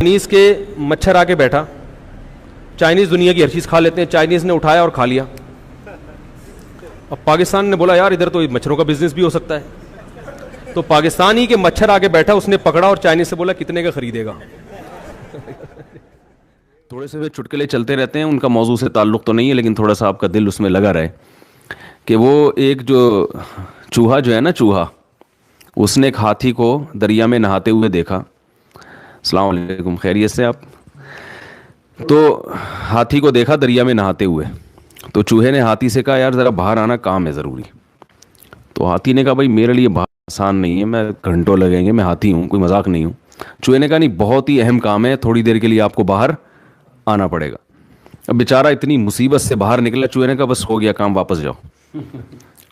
Chinese کے مچھر آ کے بیٹھا, چائنیز دنیا کی ہر چیز کھا لیتے ہیں, چائنیز نے اٹھایا اور کھا لیا. اب پاکستان نے بولا یار ادھر تو مچھروں کا بزنس بھی ہو سکتا ہے, تو پاکستانی کے مچھر آ کے بیٹھا, اس نے پکڑا اور چائنیز سے بولا کتنے کا خریدے گا. تھوڑے سے چٹکلے چلتے رہتے ہیں, ان کا موضوع سے تعلق تو نہیں ہے لیکن تھوڑا سا آپ کا دل اس میں لگا رہے کہ وہ ایک جو چوہا جو ہے نا, چوہا, اس نے ایک ہاتھی کو دریا میں نہاتے ہوئے دیکھا. السلام علیکم, خیریت سے آپ؟ تو ہاتھی کو دیکھا دریا میں نہاتے ہوئے, تو چوہے نے ہاتھی سے کہا یار ذرا باہر آنا, کام ہے ضروری. تو ہاتھی نے کہا بھائی میرے لیے باہر آسان نہیں ہے, میں گھنٹوں لگیں گے, میں ہاتھی ہوں, کوئی مذاق نہیں ہوں. چوہے نے کہا نہیں بہت ہی اہم کام ہے, تھوڑی دیر کے لیے آپ کو باہر آنا پڑے گا. اب بیچارہ اتنی مصیبت سے باہر نکلا, چوہے نے کہا بس ہو گیا کام, واپس جاؤ.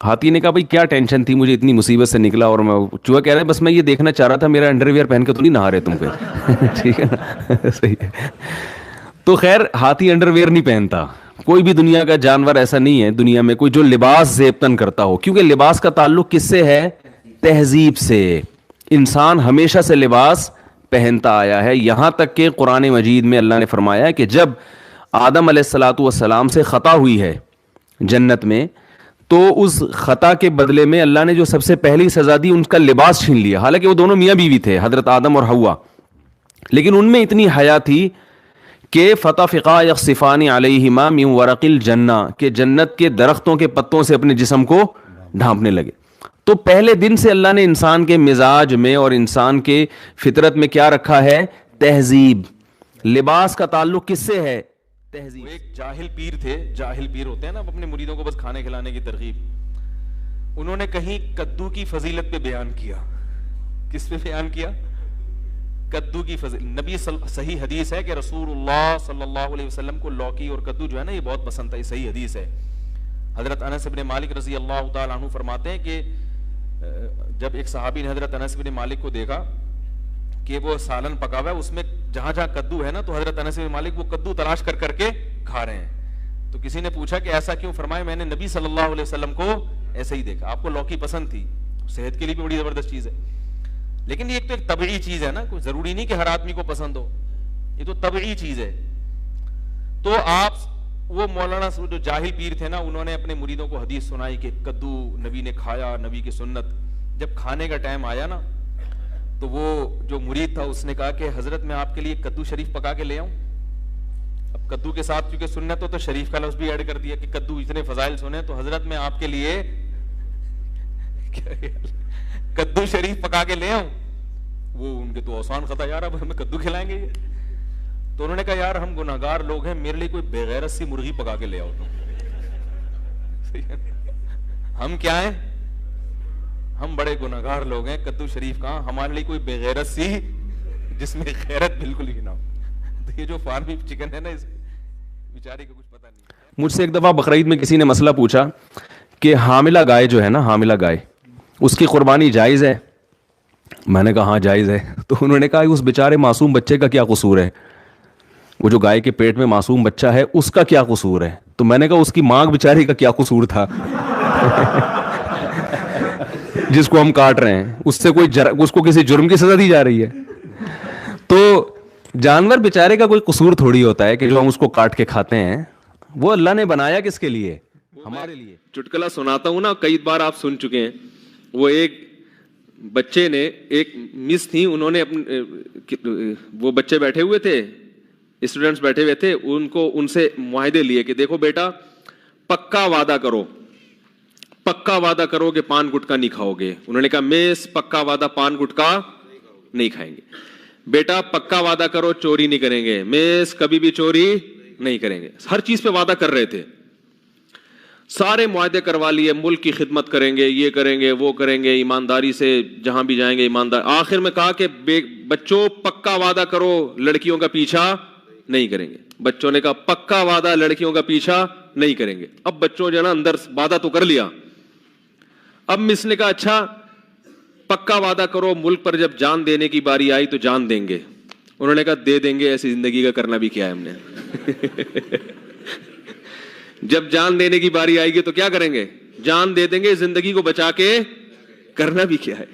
ہاتھی نے کہا بھائی کیا ٹینشن تھی, مجھے اتنی مصیبت سے نکلا, اور میں, چوہا کہہ رہا ہے بس میں یہ دیکھنا چاہ رہا تھا میرا انڈر ویئر پہن کے تو نہیں نہا رہے تم پہ. ٹھیک ہے نا, صحیح ہے. تو خیر ہاتھی انڈر ویئر نہیں پہنتا, کوئی بھی دنیا کا جانور ایسا نہیں ہے دنیا میں کوئی جو لباس زیبتن کرتا ہو, کیونکہ لباس کا تعلق کس سے ہے؟ تہذیب سے. انسان ہمیشہ سے لباس پہنتا آیا ہے, یہاں تک کہ قرآن مجید میں اللہ نے فرمایا ہے کہ جب آدم علیہ الصلاۃ والسلام سے خطا ہوئی ہے جنت میں, تو اس خطا کے بدلے میں اللہ نے جو سب سے پہلی سزا دی ان کا لباس چھین لیا. حالانکہ وہ دونوں میاں بیوی تھے, حضرت آدم اور حوا, لیکن ان میں اتنی حیا تھی کہ فطفقا یخصفان علیہما من ورق الجنہ, کہ جنت کے درختوں کے پتوں سے اپنے جسم کو ڈھانپنے لگے. تو پہلے دن سے اللہ نے انسان کے مزاج میں اور انسان کے فطرت میں کیا رکھا ہے؟ تہذیب. لباس کا تعلق کس سے ہے؟ تہذیب. ایک جاہل پیر تھے, جاہل پیر ہوتے ہیں نا اپنے مریدوں کو بس کھانے کھلانے کی ترغیب, انہوں نے کہیں کدو کی فضیلت پہ بیان کیا. کس پہ بیان کیا؟ کدو کی فضیلت. نبی صحیح حدیث ہے کہ رسول اللہ صلی اللہ علیہ وسلم کو لوکی اور کدو جو ہے نا یہ بہت پسند تھا, یہ صحیح حدیث ہے. حضرت انس بن مالک رضی اللہ تعالیٰ عنہ فرماتے ہیں کہ جب ایک صحابی نے حضرت انس بن مالک کو دیکھا کہ وہ سالن پکا ہوا ہے, اس میں جہاں جہاں کدو ہے نا, تو حضرت انس بن مالک وہ کدو تلاش کر کر کے کھا رہے ہیں. تو کسی نے پوچھا کہ ایسا کیوں؟ فرمایا میں نے نبی صلی اللہ علیہ وسلم کو ایسے ہی دیکھا. آپ کو لوکی پسند تھی, صحت کے لیے بھی بڑی زبردست چیز ہے, لیکن یہ ایک تو ایک طبعی چیز ہے نا, کوئی ضروری نہیں کہ ہر آدمی کو پسند ہو, یہ تو طبعی چیز ہے. تو آپ وہ مولانا جو جاہل پیر تھے نا, انہوں نے اپنے مریدوں کو حدیث سنائی کہ کدو نبی نے کھایا, نبی کی سنت. جب کھانے کا ٹائم آیا نا, تو وہ جو مرید تھا اس نے کہا کہ حضرت میں آپ کے لیے کدو شریف پکا کے لے آؤں. اب کدو کے ساتھ کیونکہ سنت ہو تو شریف کا لفظ بھی ایڈ کر دیا کہ کدو اتنے فضائل سنے, تو حضرت میں آپ کے لیے کدو شریف پکا کے لے آؤں. وہ ان کے تو آسان خطا, یار اب ہمیں کدو کھلائیں گے یہ. تو انہوں نے کہا یار ہم گناہگار لوگ ہیں, میرے لیے کوئی بغیرت سی مرغی پکا کے لے آؤ تم. ہم کیا ہیں؟ ہم بڑے گناہگار لوگ ہیں, کدو شریف کہاں, ہمارے لیے کوئی بغیرت سی جس میں غیرت بالکل ہی نہ ہو. تو یہ جو فارمی چکن ہے نا, اس بیچارے کو کچھ پتہ نہیں. مجھ سے ایک دفعہ بقرعید میں کسی نے مسئلہ پوچھا کہ حاملہ گائے جو ہے نا, حاملہ گائے, اس کی قربانی جائز ہے؟ میں نے کہا ہاں جائز ہے. تو انہوں نے کہا اس بیچارے معصوم بچے کا کیا قصور ہے؟ وہ جو گائے کے پیٹ میں معصوم بچہ ہے اس کا کیا قصور ہے؟ تو میں نے کہا اس کی ماں بیچاری کا کیا قصور تھا جس کو ہم کاٹ رہے ہیں, اس سے کوئی اس کو کسی جرم کی سزا دی جا رہی ہے. تو جانور بیچارے کا کوئی قصور تھوڑی ہوتا ہے کہ جو ہم اس کو کاٹ کے کھاتے ہیں. وہ اللہ نے بنایا کس کے لیے؟ ہمارے لیے. چٹکلا سناتا ہوں نا, کئی بار آپ سن چکے ہیں. وہ ایک بچے نے, ایک مس تھی, انہوں نے وہ بچے بیٹھے ہوئے تھے, اسٹوڈنٹس بیٹھے ہوئے تھے, ان سے معاہدے لیے کہ دیکھو بیٹا پکا وعدہ کرو, پکا وعدہ کرو کہ پان گٹکا نہیں کھاؤ گے. انہوں نے کہا میس پکا وعدہ پان گٹکا نہیں کھائیں گے. بیٹا پکا وعدہ کرو چوری نہیں کریں گے. میس کبھی بھی چوری نہیں کریں گے. ہر چیز پہ وعدہ کر رہے تھے, سارے معاہدے کروا لیے, ملک کی خدمت کریں گے, یہ کریں گے, وہ کریں گے, ایمانداری سے جہاں بھی جائیں گے ایماندار. آخر میں کہا کہ بچوں پکا وعدہ کرو لڑکیوں کا پیچھا نہیں کریں گے. بچوں نے کہا پکا وعدہ لڑکیوں کا پیچھا نہیں کریں گے. اب بچوں جو ہے نا اندر وعدہ تو کر لیا. اب مس نے کہا اچھا پکا وعدہ کرو ملک پر جب جان دینے کی باری آئی تو جان دیں گے. انہوں نے کہا دے دیں گے, ایسی زندگی کا کرنا بھی کیا ہے ہم نے. جب جان دینے کی باری آئے گی تو کیا کریں گے؟ جان دے دیں گے, زندگی کو بچا کے کرنا بھی کیا ہے.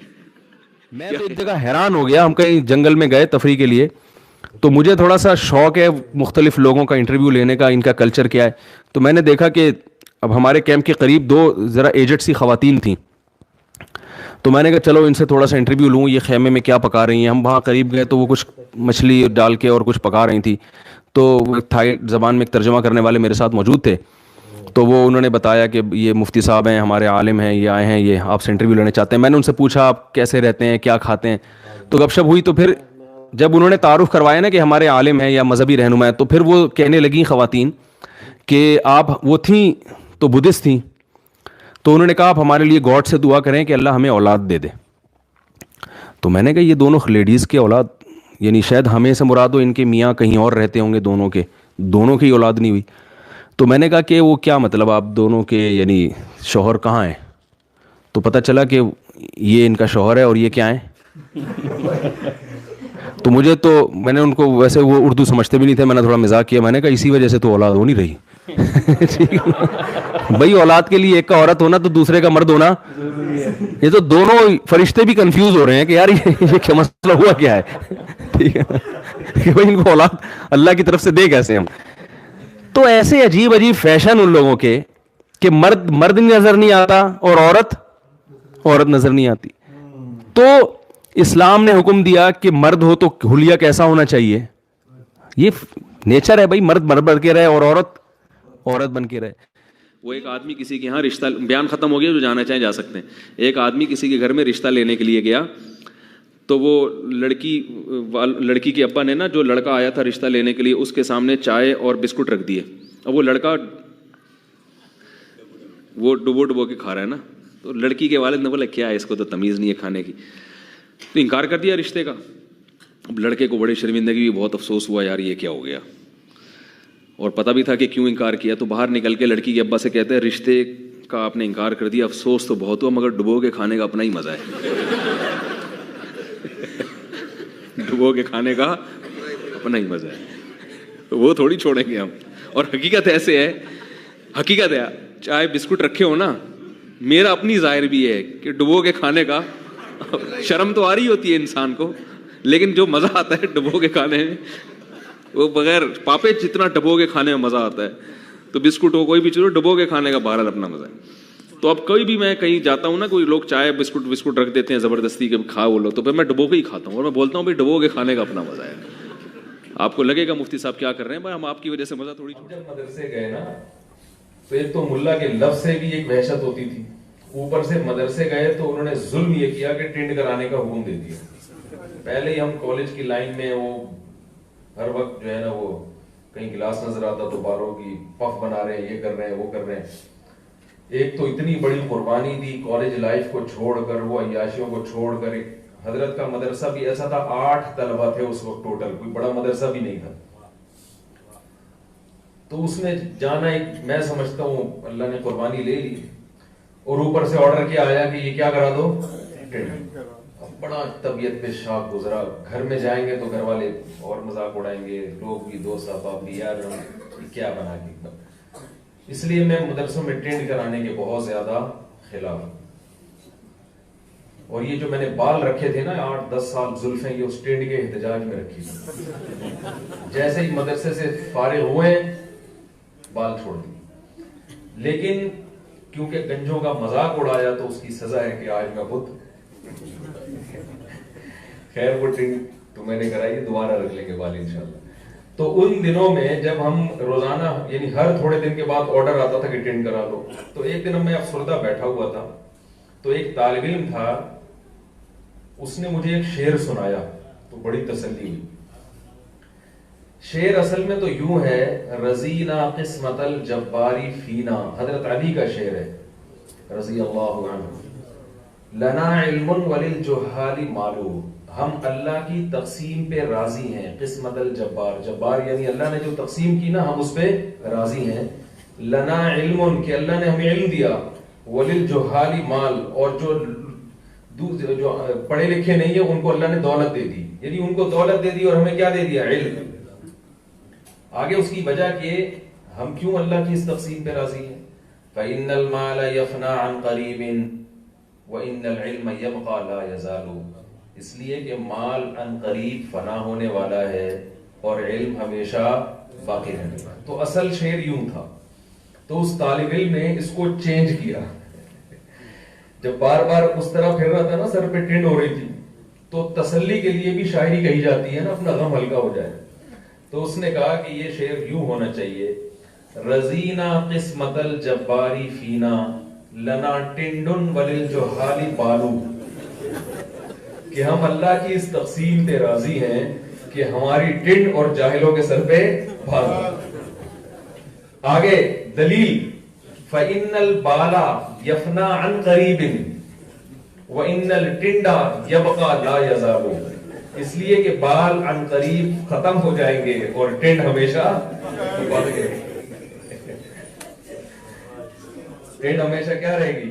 میں تو ایک جگہ حیران ہو گیا, ہم کہیں جنگل میں گئے تفریح کے لیے, تو مجھے تھوڑا سا شوق ہے مختلف لوگوں کا انٹرویو لینے کا، ان کا کلچر کیا ہے. تو میں نے دیکھا کہ اب ہمارے کیمپ کے قریب 2 ذرا ایجڈ سی خواتین تھیں. تو میں نے کہا چلو ان سے تھوڑا سا انٹرویو لوں، یہ خیمے میں کیا پکا رہی ہیں. ہم وہاں قریب گئے تو وہ کچھ مچھلی ڈال کے اور کچھ پکا رہی تھیں. تو تھائی زبان میں ایک ترجمہ کرنے والے میرے ساتھ موجود تھے. تو وہ انہوں نے بتایا کہ یہ مفتی صاحب ہیں، ہمارے عالم ہیں، یہ آئے ہیں، یہ آپ سے انٹرویو لینا چاہتے ہیں. میں نے ان سے پوچھا آپ کیسے رہتے ہیں، کیا کھاتے ہیں. تو گپ شپ ہوئی. تو پھر جب انہوں نے تعارف کروایا نا کہ ہمارے عالم ہیں یا مذہبی رہنما ہیں، تو پھر وہ کہنے لگیں خواتین کہ آپ، وہ تھیں تو بدھسٹ تھیں، تو انہوں نے کہا آپ ہمارے لیے گاڈ سے دعا کریں کہ اللہ ہمیں اولاد دے دے. تو میں نے کہا یہ دونوں لیڈیز کے اولاد، یعنی شاید ہمیں سے مراد ہو ان کے میاں کہیں اور رہتے ہوں گے، دونوں کی اولاد نہیں ہوئی. تو میں نے کہا کہ وہ کیا مطلب آپ دونوں کے، یعنی شوہر کہاں ہیں. تو پتہ چلا کہ یہ ان کا شوہر ہے اور یہ کیا ہیں. تو میں نے ان کو، ویسے وہ اردو سمجھتے بھی نہیں تھے، میں نے تھوڑا مزاق کیا. میں نے کہا اسی وجہ سے تو اولاد ہو نہیں رہی. بھائی اولاد کے لیے ایک کا عورت ہونا تو دوسرے کا مرد ہونا. یہ تو دونوں فرشتے بھی کنفیوز ہو رہے ہیں کہ یار یہ کیا مسئلہ ہوا کیا ہے. ٹھیک ہے کہ بھائی ان کو اولاد اللہ کی طرف سے دے کیسے ہم. تو ایسے عجیب عجیب فیشن ان لوگوں کے کہ مرد نظر نہیں آتا اور عورت نظر نہیں آتی. تو اسلام نے حکم دیا کہ مرد ہو تو حلیہ کیسا ہونا چاہیے. یہ نیچر ہے بھائی، مرد بن کے رہے اور عورت بن کے رہے. وہ ایک آدمی کسی کے یہاں رشتہ، بیان ختم ہو گیا، جو جانا چاہیں جا سکتے ہیں. ایک آدمی کسی کے گھر میں رشتہ لینے کے لیے گیا. تو وہ لڑکی کے ابا نے نا، جو لڑکا آیا تھا رشتہ لینے کے لیے، اس کے سامنے چائے اور بسکٹ رکھ دیے. اب وہ لڑکا وہ ڈبو کے کھا رہا ہے نا. تو لڑکی کے والد نے بولا کیا ہے، اس کو تو تمیز نہیں ہے کھانے کی. تو انکار کر دیا رشتے کا. اب لڑکے کو بڑی شرمندگی، بہت افسوس ہوا یار یہ کیا ہو گیا، اور پتہ بھی تھا کہ کیوں انکار کیا. تو باہر نکل کے لڑکی کے ابا سے کہتے ہیں رشتے کا آپ نے انکار کر دیا، افسوس تو بہت ہوا، مگر ڈبو کے کھانے کا اپنا ہی مزہ ہے. ڈبو کے کھانے کا اپنا ہی مزہ ہے، وہ تھوڑی چھوڑیں گے ہم. اور حقیقت ایسے ہے، حقیقت ہے، چائے بسکٹ رکھے ہو نا، میرا اپنی ظاہر بھی ہے کہ ڈبو کے کھانے کا شرم تو آ رہی ہوتی ہے انسان کو، لیکن جو مزہ آتا ہے ڈبو کے کھانے میں، وہ بغیر پاپے جتنا ڈبو کے کھانے میں مزہ آتا ہے. تو بسکٹ ہو کوئی بھی چیز ہو، ڈبو کے کھانے کا بہرحال اپنا مزہ ہے. تو اب کوئی بھی، میں کہیں جاتا ہوں نا، کوئی لوگ چائے بسکٹ رکھ دیتے ہیں زبردستی کے کھا وہ لو، تو پھر میں ڈبو کے ہی کھاتا ہوں، اور میں بولتا ہوں بھائی ڈبو کے کھانے کا اپنا مزہ ہے. آپ کو لگے گا مفتی صاحب کیا کر رہے ہیں، بھائی ہم آپ کی وجہ سے مزہ تھوڑی. جب مدرسے گئے نا، تو ایک تو ملا کے لفظ سے بھی ایک وحشت ہوتی تھی، اوپر سے مدرسے گئے تو انہوں نے ظلم یہ کیا کہ ٹینڈ کرانے کا حکم دے دیا. پہلے ہی ہم کالج کی لائن میں، وہ ہر وقت جو ہے نا، وہ کہیں گلاس نظر آتا تو بالوں کی پف بنا رہے ہیں، یہ کر رہے ہیں، وہ کر رہے ہیں. ایک تو اتنی بڑی قربانی دی کالج لائف کو چھوڑ کر، وہ عیاشیوں کو چھوڑ کر. حضرت کا مدرسہ بھی ایسا تھا، 8 طلبہ تھے اس وقت ٹوٹل، کوئی بڑا مدرسہ بھی نہیں تھا. تو اس میں جانا ایک، میں سمجھتا ہوں اللہ نے قربانی لے لی. اور اوپر سے آرڈر کیا آیا کہ یہ کیا کرا دو، بڑا طبیعت پہ شاک گزرا. گھر میں جائیں گے تو گھر والے اور مذاق اڑائیں گے، لوگ بھی، دوست احباب بھی، یار کیا بنا کے. اس لیے میں مدرسوں میں ٹینڈ کرانے کے بہت زیادہ خلاف ہوں. اور یہ جو میں نے بال رکھے تھے نا 8-10 سال زلفیں، یہ اس ٹینڈ کے احتجاج میں رکھی تھی. جیسے ہی مدرسے سے فارغ ہوئے بال چھوڑ دی. لیکن کیونکہ گنجوں کا مذاق اڑایا تو اس کی سزا ہے کہ آج میں خود. خیر وہ ٹینڈ تو میں نے کرائی، دوبارہ رکھ لیں گے بال انشاءاللہ. تو ان دنوں میں جب ہم روزانہ، یعنی ہر تھوڑے دن کے بعد آرڈر آتا تھا کہ ٹینڈ کرا لو. تو ایک دن میں افسردہ بیٹھا ہوا تھا، تو ایک طالب علم تھا، اس نے مجھے ایک شعر سنایا تو بڑی تسلی ہوئی. شعر اصل میں تو یوں ہے، رضینا قسمت الجباری فینا، حضرت علی کا شعر ہے رضی اللہ عنہ. لنا علم وللجہال معلوم، ہم اللہ کی تقسیم پہ راضی ہیں. قسمت الجبار، جبار یعنی اللہ نے جو تقسیم کی نا، ہم اس پہ راضی ہیں. لنا علم، کہ اللہ نے ہمیں علم دیا. وللجہال مال، اور جو پڑھے لکھے نہیں ہیں ان کو اللہ نے دولت دے دی. یعنی ان کو دولت دے دی اور ہمیں کیا دے دیا، علم. آگے اس کی وجہ کہ ہم کیوں اللہ کی اس تقسیم پہ راضی ہیں. فإن المال يفنى عن قریب وإن العلم يبقى لا يزال، اس لیے کہ مال عن قریب فنا ہونے والا ہے اور علم ہمیشہ باقی رہنے کا. تو اصل شعر یوں تھا. تو اس طالب علم نے اس کو چینج کیا. جب بار بار اس طرح پھر رہا تھا نا، سر پہ ٹنڈ ہو رہی تھی، تو تسلی کے لیے بھی شاعری کہی جاتی ہے نا، اپنا غم ہلکا ہو جائے. تو اس نے کہا کہ یہ شعر یوں ہونا چاہیے: رزینا قسمت الجباری فینا لنا ٹنڈن وللجہال بالو. کہ ہم اللہ کی اس تقسیم پہ راضی ہیں کہ ہماری ٹنڈ اور جاہلوں کے سر پہ بال. آگے دلیل: فَإِنَّ الْبَالَ يَفْنَى عَنْ قَرِيبٍ وَإِنَّ الْٹِنْڈَ يَبْقَى لَا يَزَالُ. اس لیے کہ بال عن قریب ختم ہو جائیں گے اور ٹنڈ ہمیشہ بڑھ گئے. ٹنڈ ہمیشہ کیا رہے گی؟